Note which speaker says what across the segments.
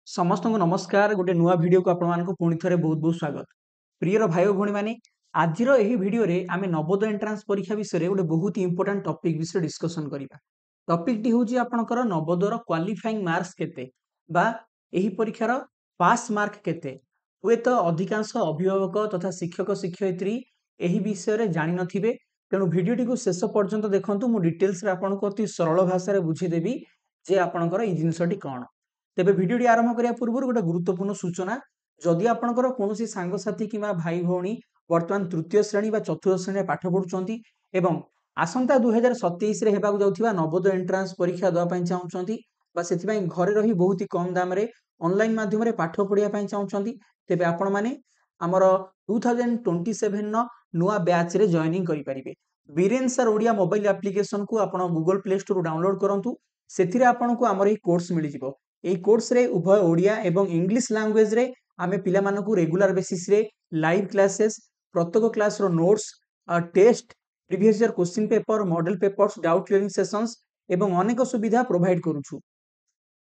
Speaker 1: समस्त को नमस्कार गोटे नुआ वीडियो को आपण पुणी थे बहुत बहुत स्वागत प्रियर भाई भौणी मैंने आज वीडियो रे आमे नवोदय एंट्रांस परीक्षा विषय गोटे बहुत इंपोर्टेंट टॉपिक विषय डिस्कशन करबा। टॉपिक टी होची आपनकर नवोदयर क्वालिफाइंग मार्क्स केते बा एही परीक्षार पास मार्क केते। हुए तो अधिकांश अभिभावक तथा शिक्षक शिक्षयित्री एही विषय रे जानि नथिबे, तेणु वीडियोटी को शेष पर्यंत देखंतु। मु डिटेल्स रे आपनको अति सरल भाषा रे बुझी देबी जे आपनकर ई जिंसटी कोन। तेबे वीडियोटी आरंभ करिया पूर्व गोटे गुरुत्वपूर्ण सूचना, जदि आपनकर कोनोसी सांगसाथी किबा भाई भौणी वर्तमान तृतीय श्रेणी बा चतुर्थ श्रेणी पाठ पढुचंती एवं आसंता 2027 रे हेबाकु जाउथिबा नवोदय एंट्रांस परीक्षा दवा पई चाहुचंती बा सेति पई घरे रही बहुत ही कम दाम रे ऑनलाइन माध्यम रे पाठ पढिया पई चाहुचंती, तेबे आपण माने हमर 2027 न नुआ बैच रे जॉइनिंग करि परिबे। Biren sir Odia mobile application को आपण गूगल प्ले स्टोर डाउनलोड करंतु। सेथिरे आपनको हमर ई कोर्स मिलि जिवो। এই কোর্সরে উভয় ওড়িয়া এবং ইংলিশ ল্যাঙ্গুয়েজরে আমি পিলামানকু রেগুলার বেসিসরে লাইভ ক্লাसेस প্রত্যেক ক্লাসর notes test previous year question paper model papers doubt clearing sessions এবং অনেক সুবিধা প্রোভাইড করুছু।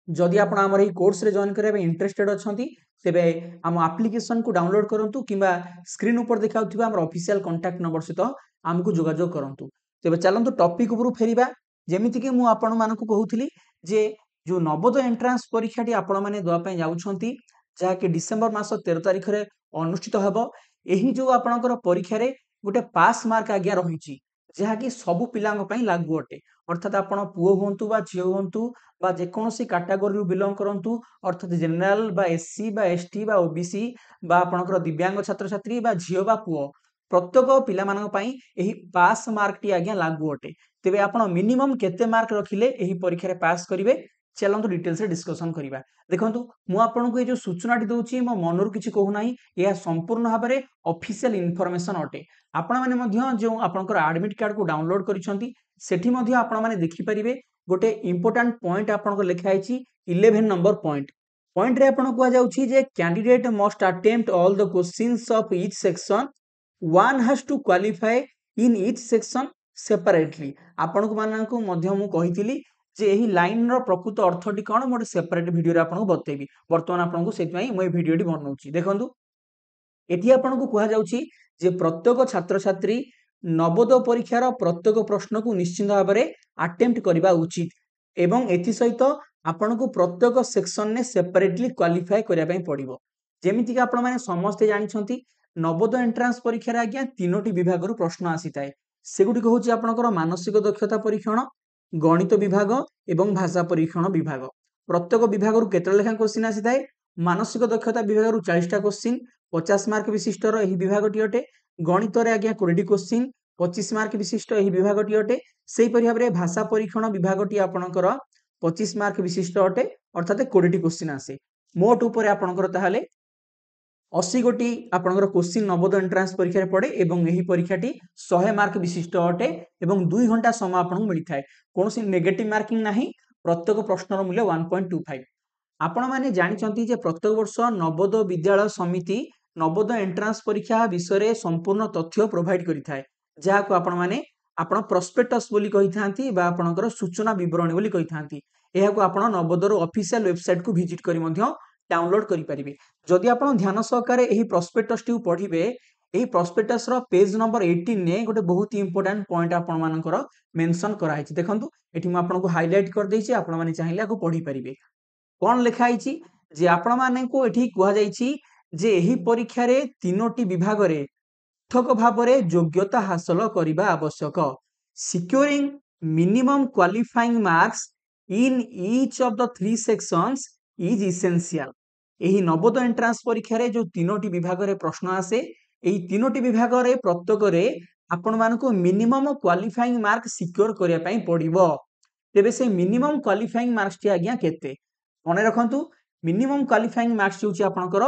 Speaker 1: যদি ଆପଣ ଆମର এই কোর্সରେ ଜଏନ୍ କରିବା ପାଇଁ ଇଣ୍ଟରେଷ୍ଟେଡ୍ ଅଛନ୍ତି ତେବେ ଆମ ଆପ୍ଲିକେସନକୁ ଡାଉନଲୋଡ୍ କରନ୍ତୁ କିମ୍ବା ସ୍କ୍ରିନ୍ ଉପରେ ଦେଖାଉଥିବା ଆମର ଅଫିସିଆଲ କଣ୍ଟାକ୍ଟ ନମ୍ବର ସହିତ ଆମକୁ ଯୋଗାଯୋଗ କରନ୍ତୁ। ତେବେ ଚାଲନ୍ତୁ ଟପିକ୍ ଉପରୁ ଫେରିବା। ଯେମିତି କି ମୁଁ ଆପଣମାନଙ୍କୁ କହୁଥିଲି ଯେ जो नवोदय एंट्रांस परीक्षाटी आपण माने दवा पई जाउछंती जाके डिसेंबर मास 13 तारिख रे अनुष्ठित हबो। एही जो आपणकर परीक्षा रे गोटे पास मार्क आज्ञा रहिछि जहा कि सब पिलांग पई लागू अटे। अर्थात आपण पुओ होंतु बा झियो होंतु बा जे कोनोसी कैटेगरी बिलोंग करंतु, अर्थात जनरल बा एससी बा एसटी बा ओबीसी बा आपणकर दिव्यांग छात्र छात्री बा झियो बा पुओ प्रत्येक पिला मानक पई एही पास मार्क टी आज्ञा लागू अटे। तेबे आपण मिनिमम केते मार्क रखिले एही परीक्षा रे पास करिवे चलନ୍ତୁ डिटेल्स रे डिस्कशन करिबा। देखंतु मु आपनको ए जो सूचनाटी दउची मो मनरु किछि कहू नाही, या संपूर्ण भाबरे ऑफिशियल इन्फॉर्मेशन अटे। आपण माने मध्य जो आपनकर एडमिट कार्ड को डाउनलोड करिसंती सेठी मध्य आपण माने देखि परिबे गोटे इंपोर्टेंट पॉइंट आपनको लिखा आइछि 11 नंबर पॉइंट रे आपण को जाउछि जे candidate must attempt all the questions of each section, one has to qualify in each section separately. आपनको माननको मध्य मु कहितिली जे एही लाइन रो प्रकृत अर्थटी कोन मोटे सेपरेट वीडियो रे आपनको बतेबी। वर्तमान आपनको सेति पई মই वीडियोटी बनौछि। देखंतु एठी आपनको कुहा जाउछि जे प्रत्येक छात्र छात्री नवोदय परीक्षार प्रत्येक प्रश्न को निश्चित भाव में अटेम्प्ट करबा उचित एवं एथि सहित आपनको प्रत्येक सेक्शन ने सेपरेटली क्वालिफाई करिया पई पड़िबो। जेमिति कि आपण माने समस्त जानिछंती नवोदय एंट्रांस परीक्षा रे आज्ञा तीनोटी विभाग रु प्रश्न आसीताय। सेगुडी कहूछि आपनकर मानसिक दक्षता परीक्षण, गणित विभाग एवं भाषा परीक्षण विभाग। प्रत्येक विभाग रु केतरा लेखा क्वेश्चन आसीताय। मानसिक दक्षता विभाग रु 40 टा क्वेश्चन 50 मार्क विशिष्ट रो एही विभागटी अटे। गणित रे आज्ञा 20 क्वेश्चन 25 मार्क विशिष्ट एही विभागटी अटे। सेही परि भाबरे भाषा परीक्षण विभागटी आपनकर 25 मार्क विशिष्ट अटे, अर्थात 20 क्वेश्चन आसे। मोट ऊपर आपनकर ताहाले 80 गोटी आपनकर क्वेश्चन नवोदय एंट्रांस परीक्षा रे पड़े एवं एही परीक्षाटी 100 मार्क विशिष्ट अटे एवं 2 घंटा समय आपनको मिलिथाय। कोनोसी नेगेटिव मार्किंग नाही। प्रत्येक प्रश्नर मूल्य 1.25। आपण माने जानिचंती जे प्रत्येक वर्ष नवोदय विद्यालय समिति नवोदय एंट्रांस परीक्षा विषय रे संपूर्ण तथ्य प्रोवाइड करिथाय, जहा को आपण माने आपण प्रोस्पेक्टस बोली कहिथांती बा आपनकर सूचना विवरणी बोली कहिथांती। एहा को आपण नवोदय ऑफिशियल वेबसाइट को विजिट करी मध्य डाउनलोड करि परिबे। जदि आपण ध्यान सहकारे एही प्रोस्पेक्टस टी पढिबे, एही प्रोस्पेक्टस रो पेज नंबर 18 ने गोटे बहुत ही इंपोर्टेंट पॉइंट आपण मानकर मेंशन करा हिची। देखंतु एठी म आपनको हाइलाइट कर देछि, आपण माने चाहिला को पढि परिबे। कोन लिखा हिची जे आपण माने को एठी कुहा जाईछि जे एही परीक्षा रे तीनोटी विभाग रे ठक भाबरे योग्यता हासिल करिबा आवश्यक। Securing minimum qualifying marks in each of the 3 sections is essential. एही नवोदय एंट्रांस परीक्षा रे जो तीनोटी विभाग रे प्रश्न आसे, एही तीनोटी विभाग रे प्रत्येक रे आपण मानको मिनिमम क्वालिफाइंग मार्क सिक्योर करिया पई पड़िबो। तेबे से मिनिमम क्वालिफाइंग मार्क्स टी आज्ञा केते मने रखंतु। मिनिमम क्वालिफाइंग मार्क्स होची आपनकर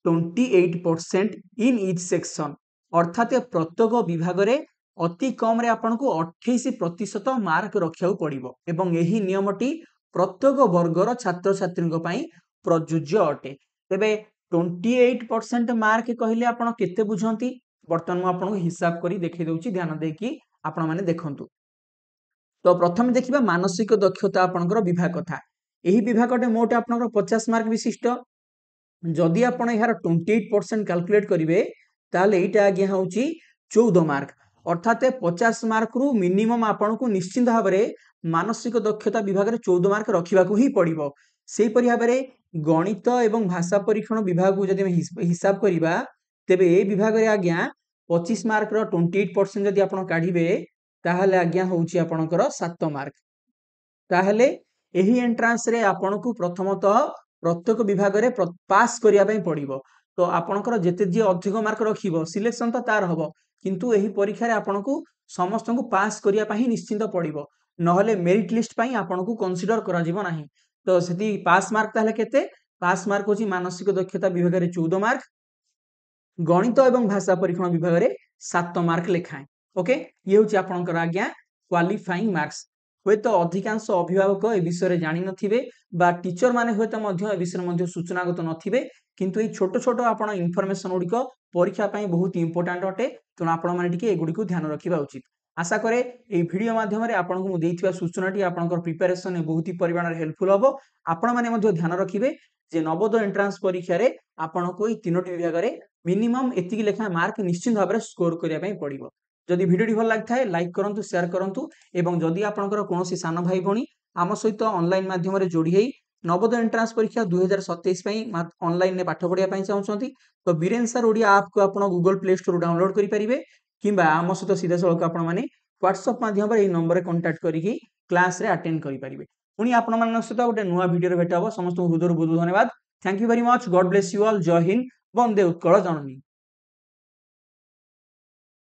Speaker 1: 28% इन ईच सेक्शन, अर्थात प्रत्येक विभाग रे अति कम रे आपनको 28% मार्क रखिया पड़िबो एवं एही नियमटी प्रत्येक वर्गर छात्र छात्री पई प्रযোज्य अटे। तेबे 28% मार्क कहले आपण केते बुझंती, वर्तमान मु आपनको हिसाब करी देखै दउची, ध्यान देकी आपण माने देखंतु। तो प्रथम देखिबा मानसिक दक्षता आपनकर विभाग कथा। ଏହି ବିଭାଗଟେ ମୋଟ ଆପଣଙ୍କର 50 ମାର୍କ विशिष्ट जदि आपण यार 28% कैलकुलेट करेंगे ताले एटा आज्ञा होची 14 मार्क अर्थात 50 मार्क रु मिनिमम आपन को निश्चित भाव में मानसिक दक्षता विभाग में 14 मार्क रखा ही पड़ो से भाव में गणित एवं भाषा परीक्षण विभाग को जब हिसाब करवा तेबे ए विभाग में आज्ञा 25 मार्क रो 28% जदि आपण काढिबे ताहले आज्ञा होची आपणकर 7 मार्क ताहले एही एंट्रांस रे आपण को प्रथमतः प्रत्येक विभाग रे पास करिया पई पड़िबो तो आपणकर जेते जे अधिक मार्क रखिबो सिलेक्शन तो तार हबो किंतु एही परीक्षा रे आपण को समस्त को पास करिया पई निश्चित पड़िबो नहले मेरिट लिस्ट पई आपण को कंसीडर करा जिवो नाही तो सेति पास मार्क ताहले केते पास मार्क होची मानसिक दक्षता विभाग रे 14 मार्क गणित एवं भाषा परीक्षण विभाग में 7 मार्क लिखाए ओके ये हूँ आपंकर आज्ञा क्वालिफाइंग मार्क्स हे तो अधिकांश अभिभावक ए विषय जानी नथिबे बा टीचर माने हे तो ए विषय सूचनागत नथिबे किंतु ये छोट छोट आपण इनफॉरमेशन गुड़िक परीक्षा पाई बहुत इंपोर्टेंट अटे तेणु आपण माने टिके एगुड़ी को ध्यान रखा उचित आशा करे ये वीडियो माध्यम आपन को देइथिबा सूचनाटी आपनकर प्रिपरेशन बहुत ही परिमाण हेल्पफुल हबो आपण माने मध्ये ध्यान रखिबे जे नवोदय एंट्रांस परीक्षा रे आपण को ई तीनोटी विभाग रे मिनिमम एतिकी लेखा मार्क निश्चित भाव में स्कोर करिया पई पड़िबो जदि वीडियो भल लागथाय लाइक करंतु शेयर करंतु एवं जदि आपनकर कोनोसी सान भाई भणी आम सहित ऑनलाइन माध्यम रे जोड़ी हेई नवोदय एंट्रांस परीक्षा 2027 पई ऑनलाइन ने पाठ पढ़िया पई चाहउछंती तो वीरेन सर ओडिया ऐप को आपण गूगल प्ले स्टोर डाउनलोड करि परिबे किंबा आम सहित सीधा सळक आपण माने व्हाट्सएप माध्यम रे ए नंबर रे कांटेक्ट करिकि क्लास रे अटेंड करि परिबे पुनी आपण मानक सहित गोटे नुवा वीडियो रे भेट हबो समस्त हृदय बहुत धन्यवाद thank you very much God bless you all जय हिंद वंदे उत्कल जननी।